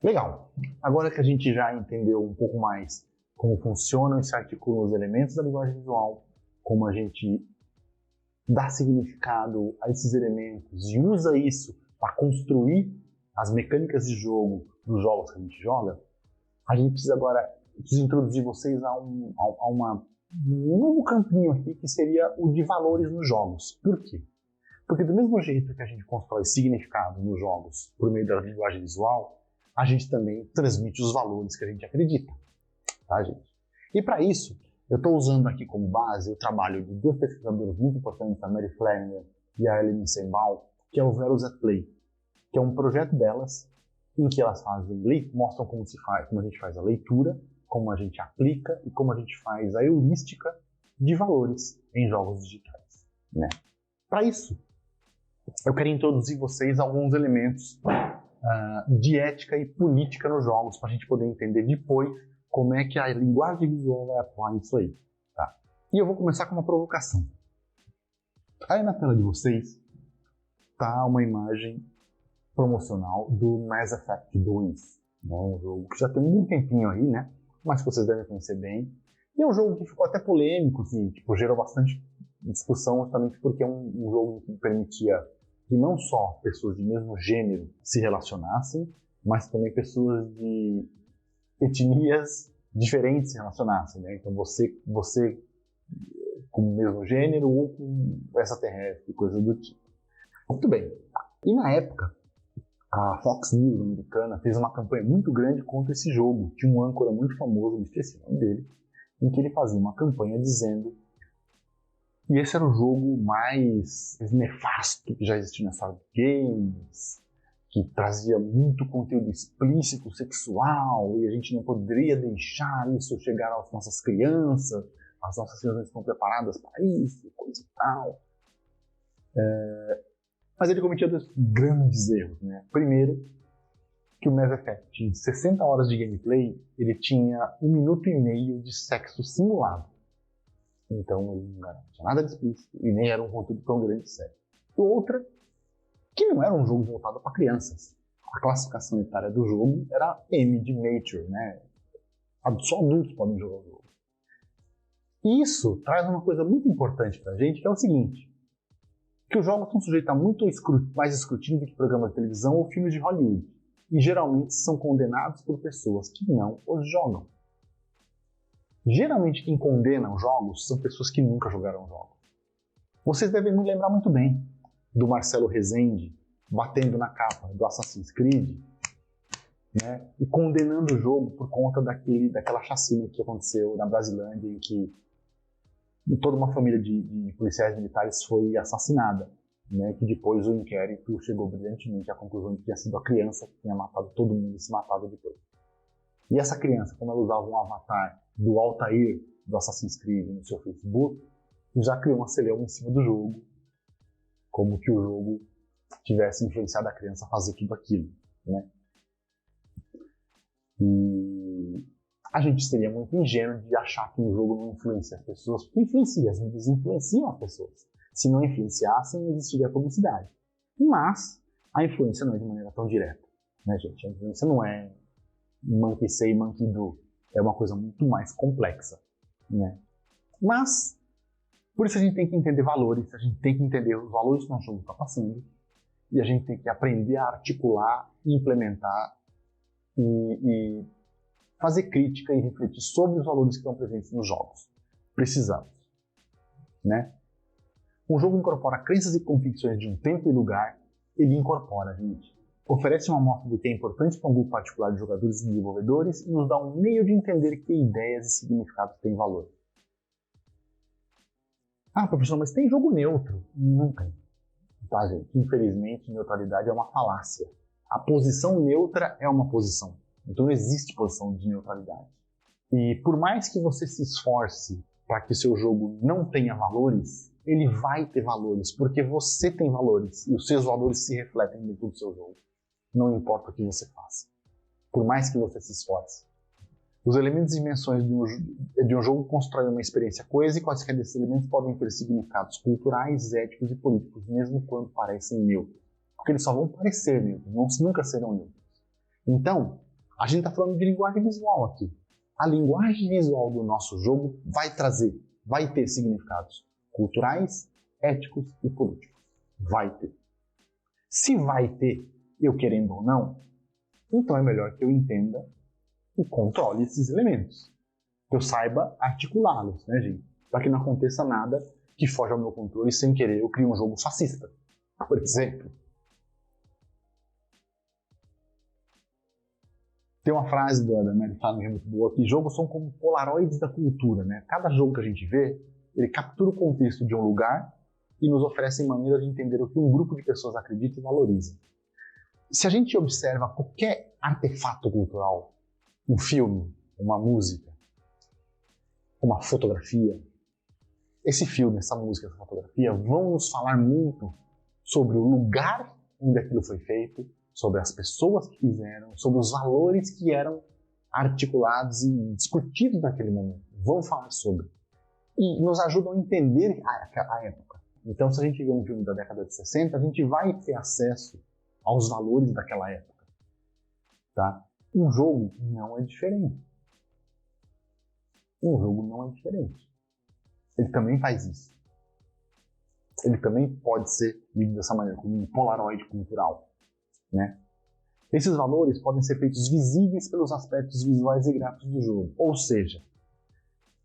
Legal. Agora que a gente já entendeu um pouco mais como funcionam e se articulam os elementos da linguagem visual, como a gente dá significado a esses elementos e usa isso para construir as mecânicas de jogo dos jogos que a gente joga, a gente precisa agora introduzir vocês a um novo campinho aqui, que seria o de valores nos jogos. Por quê? Porque do mesmo jeito que a gente constrói significado nos jogos por meio da linguagem visual, a gente também transmite os valores que a gente acredita, tá, gente? E para isso, eu estou usando aqui como base o trabalho de duas pesquisadoras muito importantes, a Mary Flanner e a Ellen Sembal, que é o Veros at Play, que é um projeto delas em que elas mostram como a gente faz a leitura, como a gente aplica e como a gente faz a heurística de valores em jogos digitais, né? Para isso, eu quero introduzir vocês alguns elementos de ética e política nos jogos, para a gente poder entender depois como é que a linguagem visual vai atuar nisso aí, tá? E eu vou começar com uma provocação. Aí na tela de vocês tá uma imagem promocional do Mass Effect 2, né? Um jogo que já tem um tempinho aí, né? Mas que vocês devem conhecer bem. E é um jogo que ficou até polêmico, que gerou bastante discussão, justamente porque é um jogo que permitia que não só pessoas de mesmo gênero se relacionassem, mas também pessoas de etnias diferentes se relacionassem, né? Então você com o mesmo gênero ou com extraterrestre, coisa do tipo. Muito bem. E na época, a Fox News americana fez uma campanha muito grande contra esse jogo. Tinha um âncora muito famoso, me esqueci o nome dele, em que ele fazia uma campanha dizendo que esse era o jogo mais nefasto que já existiu na história de games, que trazia muito conteúdo explícito, sexual, e a gente não poderia deixar isso chegar às nossas crianças, as nossas crianças estão preparadas para isso, coisa e tal. Mas ele cometia dois grandes erros, né? Primeiro, que o Mass Effect, em 60 horas de gameplay, ele tinha 1 minuto e meio de sexo simulado. Então ele não tinha nada de explícito e nem era um conteúdo tão grande de sexo. E outra, que não era um jogo voltado para crianças. A classificação etária do jogo era M de Mature, né? Só adultos podem jogar o jogo. E isso traz uma coisa muito importante pra gente, que é o seguinte: que os jogos são sujeitos a muito mais escrutínio do que programas de televisão ou filmes de Hollywood, e geralmente são condenados por pessoas que não os jogam. Geralmente quem condena os jogos são pessoas que nunca jogaram jogos. Vocês devem me lembrar muito bem do Marcelo Rezende batendo na capa do Assassin's Creed, né, e condenando o jogo por conta daquela chacina que aconteceu na Brasilândia, em que toda uma família de policiais militares foi assassinada, né, que depois o inquérito chegou brilhantemente à conclusão de que tinha sido a criança que tinha matado todo mundo e se matado depois. E essa criança, como ela usava um avatar do Altair do Assassin's Creed no seu Facebook, já criou uma celeuma em cima do jogo, como que o jogo tivesse influenciado a criança a fazer tudo aquilo, né? E a gente seria muito ingênuo de achar que o jogo não influencia as pessoas, porque influencia, as mídias influenciam as pessoas. Se não influenciassem, não existiria publicidade. Mas a influência não é de maneira tão direta, né, gente? A influência não é monkey say, monkey do. É uma coisa muito mais complexa, né? Mas, por isso a gente tem que entender valores, a gente tem que entender os valores que o nosso jogo está passando, e a gente tem que aprender a articular, implementar e fazer crítica e refletir sobre os valores que estão presentes nos jogos. Precisamos, né? Um jogo incorpora crenças e convicções de um tempo e lugar, ele incorpora, gente. Oferece uma amostra do que é importante para um grupo particular de jogadores e desenvolvedores e nos dá um meio de entender que ideias e significados têm valor. Ah, professor, mas tem jogo neutro? Não tem. Tá, gente? Infelizmente, neutralidade é uma falácia. A posição neutra é uma posição. Então não existe posição de neutralidade. E por mais que você se esforce para que o seu jogo não tenha valores, ele vai ter valores, porque você tem valores e os seus valores se refletem dentro do seu jogo. Não importa o que você faça. Por mais que você se esforce. Os elementos e dimensões de um jogo constroem uma experiência coesa e quaisquer desses elementos podem ter significados culturais, éticos e políticos, mesmo quando parecem neutros. Porque eles só vão parecer neutros, nunca serão neutros. Então, A gente está falando de linguagem visual aqui. A linguagem visual do nosso jogo vai ter significados culturais, éticos e políticos. Vai ter. Se vai ter, eu querendo ou não, então é melhor que eu entenda e controle esses elementos. Que eu saiba articulá-los, né, gente? Para que não aconteça nada que foge ao meu controle e sem querer eu crio um jogo fascista, por exemplo. Tem uma frase da Mary Flanagan muito boa que jogos são como polaroids da cultura, né? Cada jogo que a gente vê, ele captura o contexto de um lugar e nos oferece maneiras de entender o que um grupo de pessoas acredita e valoriza. Se a gente observa qualquer artefato cultural, um filme, uma música, uma fotografia, esse filme, essa música, essa fotografia vão nos falar muito sobre o lugar onde aquilo foi feito, sobre as pessoas que fizeram, sobre os valores que eram articulados e discutidos naquele momento. Vão falar sobre. E nos ajudam a entender a época. Então, se a gente vê um filme da década de 60, a gente vai ter acesso aos valores daquela época. Tá? Um jogo não é diferente. Um jogo não é diferente. Ele também faz isso. Ele também pode ser visto dessa maneira, como um polaroid cultural. Né? Esses valores podem ser feitos visíveis pelos aspectos visuais e gráficos do jogo. Ou seja,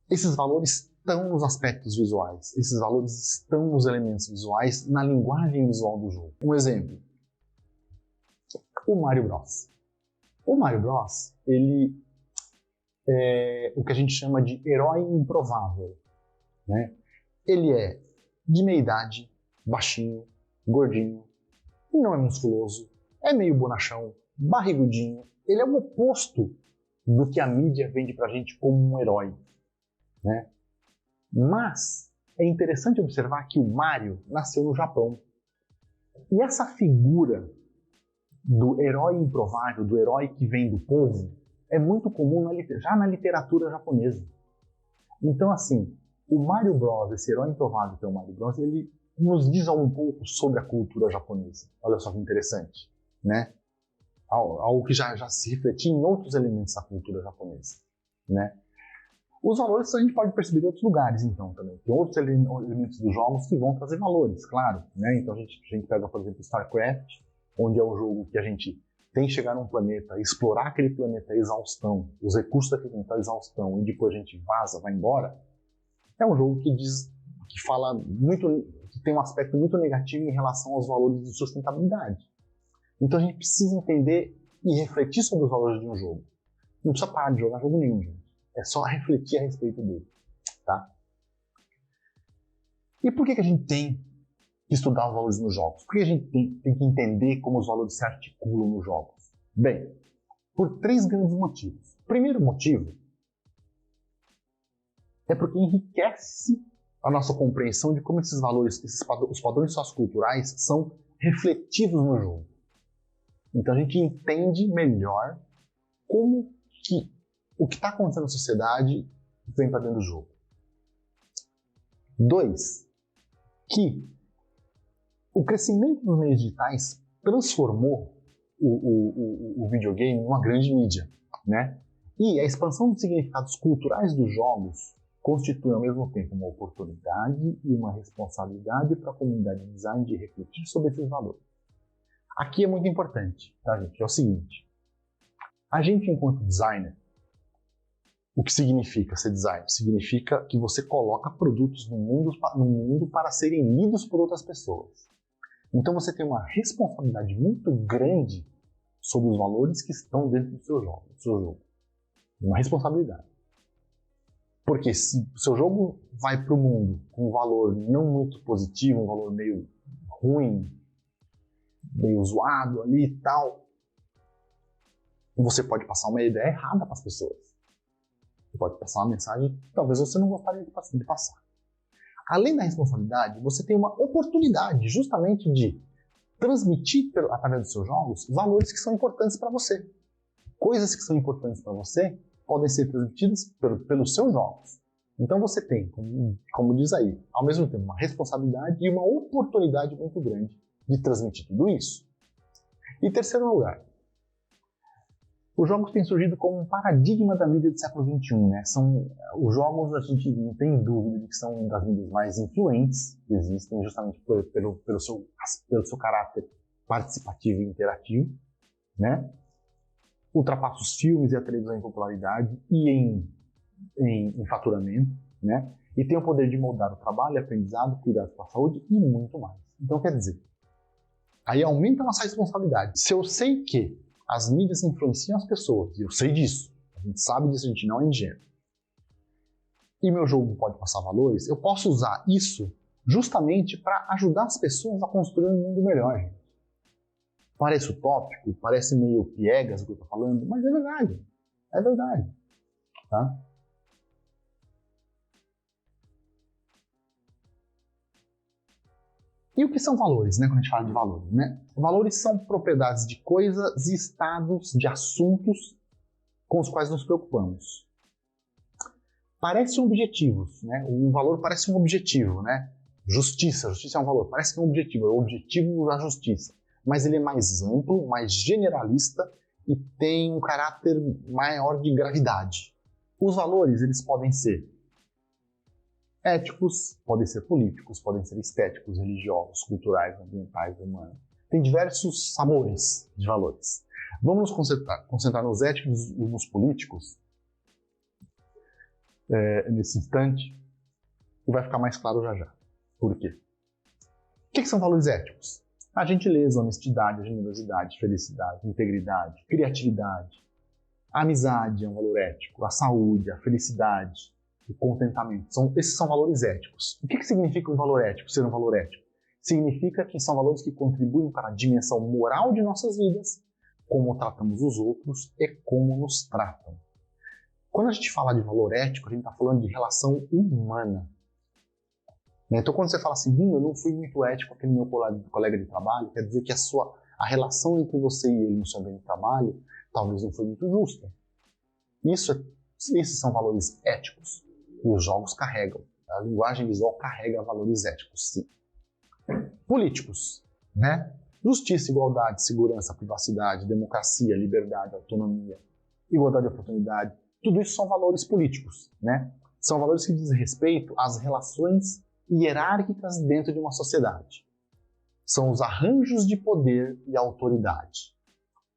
esses valores estão nos aspectos visuais. Esses valores estão nos elementos visuais, na linguagem visual do jogo. Um exemplo. O Mario Bros. O Mario Bros, ele é o que a gente chama de herói improvável. Né? Ele é de meia idade, baixinho, gordinho, não é musculoso, é meio bonachão, barrigudinho. Ele é o oposto do que a mídia vende pra gente como um herói. Né? Mas é interessante observar que o Mario nasceu no Japão. E essa figura do herói improvável, do herói que vem do povo, é muito comum já na literatura japonesa. Então, assim, o Mario Bros, esse herói improvável que é o Mario Bros, ele nos diz um pouco sobre a cultura japonesa. Olha só que interessante, né? Algo que já se refletia em outros elementos da cultura japonesa, né? Os valores a gente pode perceber em outros lugares, então, também. Tem outros elementos dos jogos que vão trazer valores, claro, né? Então a gente pega, por exemplo, StarCraft, onde é um jogo que a gente tem que chegar num planeta, explorar aquele planeta à exaustão, os recursos daquele planeta à exaustão, e depois a gente vaza, vai embora. É um jogo que fala muito, que tem um aspecto muito negativo em relação aos valores de sustentabilidade. Então a gente precisa entender e refletir sobre os valores de um jogo. Não precisa parar de jogar jogo nenhum, gente. É só refletir a respeito dele, tá? E por que a gente tem que estudar os valores nos jogos? Por que a gente tem que entender como os valores se articulam nos jogos? Bem, por 3 grandes motivos. O primeiro motivo é porque enriquece a nossa compreensão de como esses valores, os padrões socioculturais, são refletidos no jogo. Então a gente entende melhor como que o que está acontecendo na sociedade vem para dentro do jogo. 2, que o crescimento dos meios digitais transformou o videogame em uma grande mídia, né? E a expansão dos significados culturais dos jogos constitui ao mesmo tempo uma oportunidade e uma responsabilidade para a comunidade de design de refletir sobre esses valores. Aqui é muito importante, tá, gente? É o seguinte: a gente, enquanto designer, o que significa ser designer? Significa que você coloca produtos no mundo para serem lidos por outras pessoas. Então você tem uma responsabilidade muito grande sobre os valores que estão dentro do seu jogo. Uma responsabilidade. Porque se o seu jogo vai para o mundo com um valor não muito positivo, um valor meio ruim, meio zoado ali e tal, você pode passar uma ideia errada para as pessoas. Você pode passar uma mensagem que talvez você não gostaria de passar. Além da responsabilidade, você tem uma oportunidade justamente de transmitir, através dos seus jogos, valores que são importantes para você. Coisas que são importantes para você podem ser transmitidas pelos seus jogos. Então você tem, como diz aí, ao mesmo tempo uma responsabilidade e uma oportunidade muito grande de transmitir tudo isso. E terceiro lugar, Os jogos têm surgido como um paradigma da mídia do século XXI, né? Os jogos, a gente não tem dúvida de que são uma das mídias mais influentes que existem, justamente pelo seu caráter participativo e interativo, né? Ultrapassa os filmes e a televisão em popularidade e em faturamento, né? E tem o poder de moldar o trabalho, aprendizado, cuidado com a saúde e muito mais. Então, quer dizer, aí aumenta a nossa responsabilidade. Se eu sei que as mídias influenciam as pessoas, e eu sei disso, a gente sabe disso, a gente não é ingênuo, e meu jogo pode passar valores, eu posso usar isso justamente para ajudar as pessoas a construir um mundo melhor, gente. Parece utópico, parece meio piegas o que eu estou falando, mas é verdade. É verdade. Tá? E o que são valores, né, quando a gente fala de valores? Né? Valores são propriedades de coisas e estados de assuntos com os quais nos preocupamos. Parecem objetivos, né? Um valor parece um objetivo, né? Justiça é um valor, parece que é um objetivo, é o objetivo da justiça. Mas ele é mais amplo, mais generalista e tem um caráter maior de gravidade. Os valores, eles podem ser éticos, podem ser políticos, podem ser estéticos, religiosos, culturais, ambientais, humanos. Tem diversos sabores de valores. Vamos nos concentrar nos éticos e nos políticos nesse instante e vai ficar mais claro já já. Por quê? O que são valores éticos? A gentileza, a honestidade, a generosidade, a felicidade, a integridade, a criatividade, a amizade é um valor ético, a saúde, a felicidade, o contentamento. Esses são valores éticos. O que significa um valor ético, ser um valor ético? Significa que são valores que contribuem para a dimensão moral de nossas vidas, como tratamos os outros e como nos tratam. Quando a gente fala de valor ético, a gente está falando de relação humana. Então, quando você fala assim, eu não fui muito ético com aquele meu colega de trabalho, quer dizer que a relação entre você e ele no seu ambiente de trabalho talvez não foi muito justa. Esses são valores éticos. E os jogos carregam. A linguagem visual carrega valores éticos, sim. Políticos, né? Justiça, igualdade, segurança, privacidade, democracia, liberdade, autonomia, igualdade de oportunidade. Tudo isso são valores políticos, né? São valores que dizem respeito às relações hierárquicas dentro de uma sociedade. São os arranjos de poder e autoridade.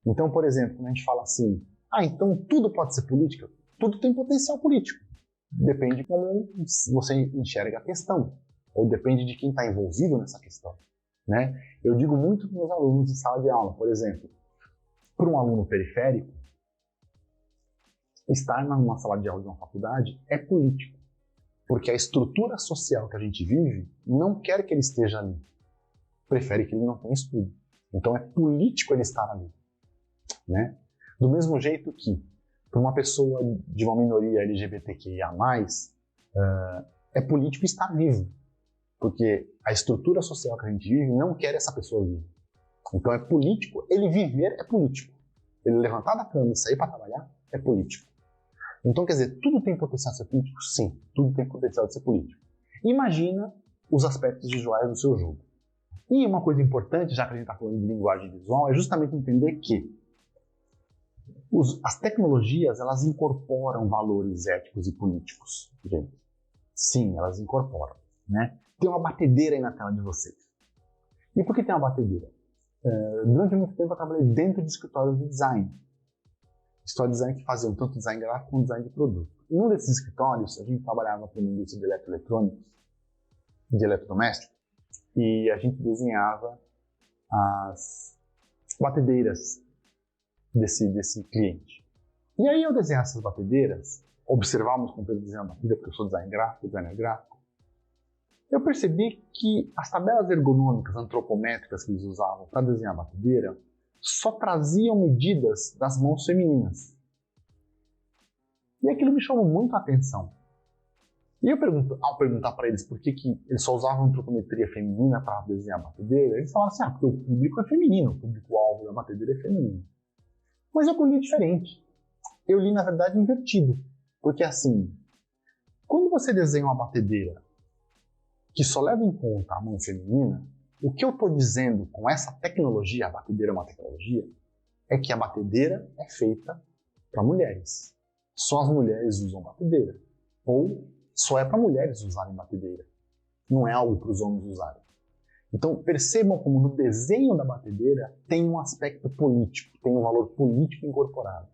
Então, por exemplo, quando a gente fala assim, então tudo pode ser política, tudo tem potencial político. Depende de como você enxerga a questão, ou depende de quem está envolvido nessa questão. Né? Eu digo muito para meus alunos em sala de aula, por exemplo, para um aluno periférico, estar numa sala de aula de uma faculdade é político. Porque a estrutura social que a gente vive não quer que ele esteja ali. Prefere que ele não tenha estudo. Então é político ele estar ali. Né? Do mesmo jeito que, para uma pessoa de uma minoria LGBTQIA+, é político estar vivo. Porque a estrutura social que a gente vive não quer essa pessoa viva. Então é político, ele viver é político. Ele levantar da cama e sair para trabalhar é político. Então, quer dizer, tudo tem potencial de ser político? Sim, tudo tem potencial de ser político. Imagina os aspectos visuais do seu jogo. E uma coisa importante, já que a gente está falando de linguagem visual, é justamente entender que as tecnologias, elas incorporam valores éticos e políticos, gente. Sim, elas incorporam, né? Tem uma batedeira aí na tela de vocês. E por que tem uma batedeira? Durante muito tempo eu trabalhei dentro de escritórios de design. Escritórios de design que faziam tanto design gráfico como design de produto. Em um desses escritórios, a gente trabalhava para uma indústria de eletroeletrônicos, de eletrodoméstico, e a gente desenhava as batedeiras desse cliente. E aí eu desenhava essas batedeiras, observávamos como ele desenhava a batedeira, porque eu sou designer gráfico, eu percebi que as tabelas ergonômicas antropométricas que eles usavam para desenhar a batedeira só traziam medidas das mãos femininas. E aquilo me chamou muito a atenção. E ao perguntar para eles por que eles só usavam antropometria feminina para desenhar a batedeira, eles falaram assim, porque o público é feminino, o público-alvo da batedeira é feminino. Mas eu li diferente. Eu li, na verdade, invertido. Porque assim, quando você desenha uma batedeira que só leva em conta a mão feminina, o que eu estou dizendo com essa tecnologia, a batedeira é uma tecnologia, é que a batedeira é feita para mulheres. Só as mulheres usam batedeira. Ou só é para mulheres usarem batedeira. Não é algo para os homens usarem. Então percebam como no desenho da batedeira tem um aspecto político, tem um valor político incorporado.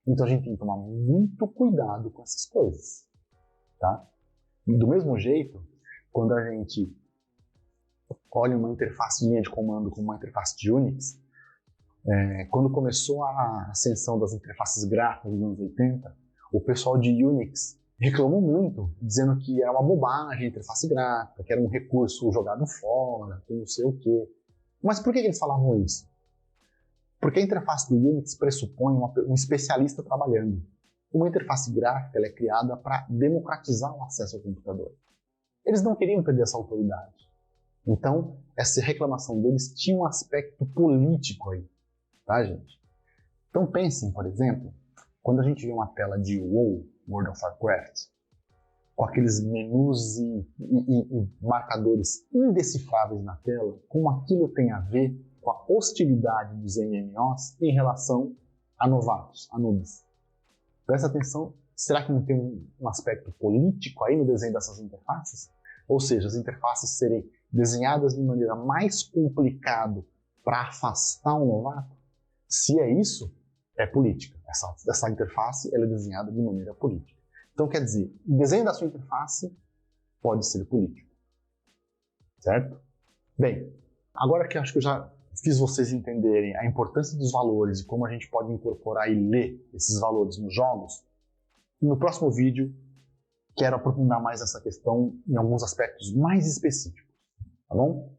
Então a gente tem que tomar muito cuidado com essas coisas. Tá? Do mesmo jeito, quando a gente olha uma interface de linha de comando como uma interface de Unix, quando começou a ascensão das interfaces gráficas nos anos 80, o pessoal de Unix reclamou muito, dizendo que era uma bobagem a interface gráfica, que era um recurso jogado fora, que não sei o quê. Mas por que eles falavam isso? Porque a interface do Unix pressupõe um especialista trabalhando. Uma interface gráfica ela é criada para democratizar o acesso ao computador. Eles não queriam perder essa autoridade. Então, essa reclamação deles tinha um aspecto político aí, tá, gente? Então pensem, por exemplo, quando a gente vê uma tela de WoW, World of Warcraft, com aqueles menus e marcadores indecifráveis na tela, como aquilo tem a ver com a hostilidade dos MMOs em relação a novatos, a noobs. Presta atenção, será que não tem um aspecto político aí no desenho dessas interfaces? Ou seja, as interfaces serem desenhadas de maneira mais complicada para afastar um novato? Se é isso, é política. Essa interface ela é desenhada de maneira política. Então, quer dizer, o desenho da sua interface pode ser político. Certo? Bem, agora que eu acho que eu já fiz vocês entenderem a importância dos valores e como a gente pode incorporar e ler esses valores nos jogos, no próximo vídeo quero aprofundar mais essa questão em alguns aspectos mais específicos. Tá bom?